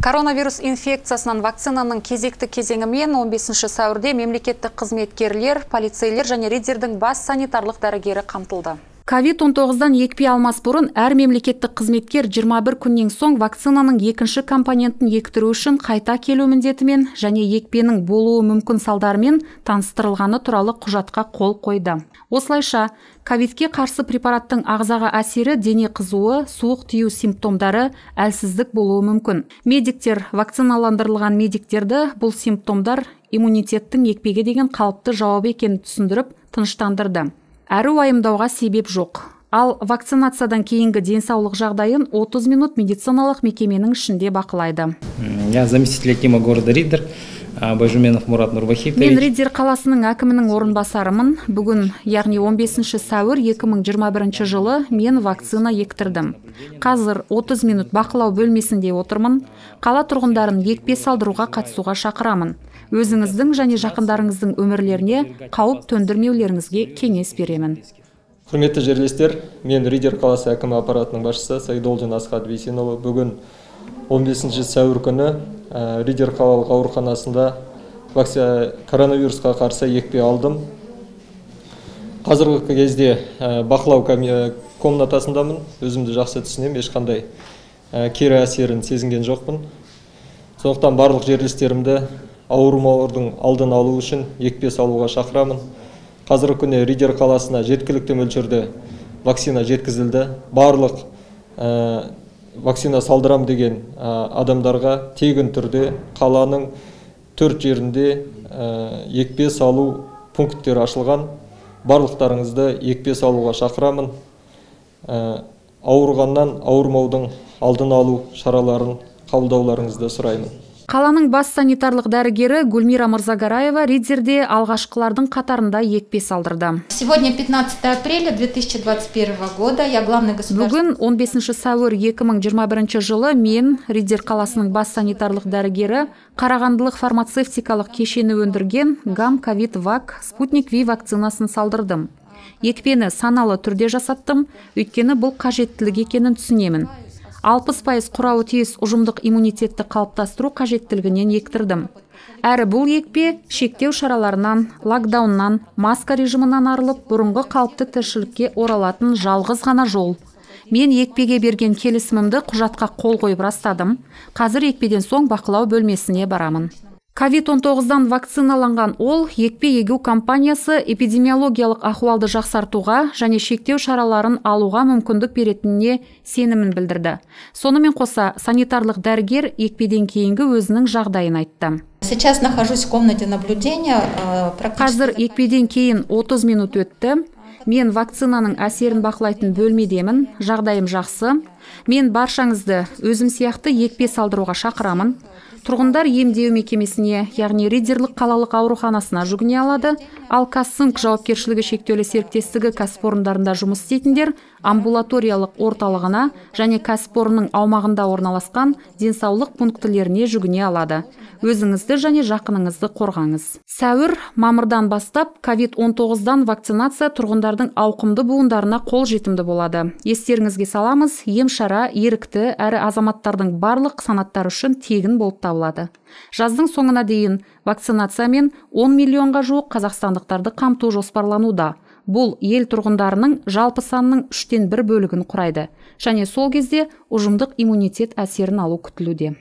Коронавирус инфекциясынан вакцинаның кезекті кезеңімен 15 сәуірде мемлекеттік қызметкерлер, полицейлер және ридердің бас санитарлық дәрігері қамтылды. COVID-19-дан екпе алмас бұрын әр мемлекеттік қызметкер 21 күннен соң вакцинаның екінші компонентін ектіру үшін қайта келу міндетімен және екпенің болуы мүмкін салдарымен таныстырылғаны туралы құжатқа қол қойды. Осылайша, ковидке қарсы препараттың ағзаға әсері дене қызуы, суық тию симптомдары, әлсіздік болуы мүмкін. Медиктер, вакциналандырылған медиктерді бұл симптомдар иммунитеттің екпеге деген қалыпты жауап екенін түсіндіріп, тыныштандырды. Әрі уайымдауға себеп жоқ. Ал вакцинациядан кейінгі денсаулық жағдайын 30 минут медициналық мекеменің ішінде бақылайды. Я заместитель акима города Риддер, Байжуменов Мурат Нурвахитович. Мен Риддер қаласының әкімінің орынбасарымын. Бүгін, яғни 15 сәуір 2021 жылы мен вакцина ектірдім. Қазір 30 минут бақылау бөлмесінде отырмын. Қала тұрғындарын екпе салдыруға қатысуға шақырамын. Өзіңіздің және жақындарыңыздың өмірлеріне қауіп төндірмеулеріңізге кеңес беремін. Құрметті жерлестер, мен Риддер қаласы әкімі аппаратының басшысы Сайдолдин Асхат Бейсенұлы. Бүгін 15 сәуір күні Риддер қалалық ауруханасында коронавирусқа қарсы екпе алдым. Қазіргі кезде бақылау комнатасындамын. Өзімді жақсы түсінемін, ешқандай кері әсерін сезінген жоқпын. Сондықтан барлық жерлестерімді ауырмаудың алдын алу үшін екпе салуға шақырамын. Қазіргі күні Риддер қаласына жеткілікті мөлшерде вакцина жеткізілді. Барлық вакцина салдырам деген адамдарға тегін түрде қаланың 4 жерінде екпе салу пункттері ашылған. Барлықтарыңызды екпе салуға шақырамын. Ауырғаннан ауырмаудың алдын алу шараларын қабылдауларыңызды сұраймын. Қаланың бас санитарлық дәрігері Гульмира Мырзагараева Риддерде алғашқылардың қатарында екпе салдырды. Сегодня 15 апреля 2021 года. Я главный государственный... Бүгін 15 сәуір 2021 жылы мен Риддер қаласының бас санитарлық дәрігері Қарағандылық фармацевтикалық кешені өндірген Гам-Ковид-Вак Спутник Ви вакцинасын салдырдым. Екпені саналы түрде жасаттым, өйткені бұл қажеттілік екенін түсінемін. 60% құрауы тиіс ұжымдық иммунитетті қалыптастыру қажеттілігінен ектірдім. Әрі бұл екпе шектеу шараларынан, локдауннан, маска режимынан арылып, бұрынғы қалыпты тіршілікке оралатын жалғыз ғана жол. Мен екпеге берген келісімімді құжатқа қол қойып растадым. Қазір екпеден соң бақылау бөлмесіне барамын. COVID-19-дан вакциналанған ол екпе егу компаниясы эпидемиологиялық ахуалды жақсартуға және шектеу шараларын алуға мүмкіндік беретініне сенімін білдірді. Сонымен қоса санитарлық дәрігер екпеден кейінгі өзінің жағдайын айтты. Сейчас нахожусь в комнате наблюдения. Қазір екпеден кейін 30 минут өтті. Мен вакцинаның әсерін бақылайтын бөлмедемін, жағдайым жақсы. Мен баршаңызды өзім сияқты екпе салдыруға шақырамын. Тұрғындар емдеу мекемесіне, яғни Риддерлік қалалық ауруханасына жүгіне алады, ал Казцинк жауапкершілігі шектеулі серіктестігі кәсіпорындарында жұмыс істейтіндер амбулаториялық орталығына және кәсіпорынның аумағында орналасқан денсаулық пунктілеріне жүгіне алады. Өзіңізді және жақыныңызды қорғаңыз. Сәуір, мамырдан бастап COVID-19-дан вакцинация тұрғындардың ауқымды буындарына қол жетімді болады. Естеріңізге саламыз, ем-шара ерікті әрі азаматтардың барлық санаттары үшін тегін болып табылады. Жаздың соңына дейін вакцинациямен 10 миллионға жуық қазақстандықтарды қамту жоспарлануда. Бұл ел тұрғындарының жалпы санының 3/1 бөлігін құрайды. Және сол кезде ұжымдық иммунитет әсерін алу күтілуде.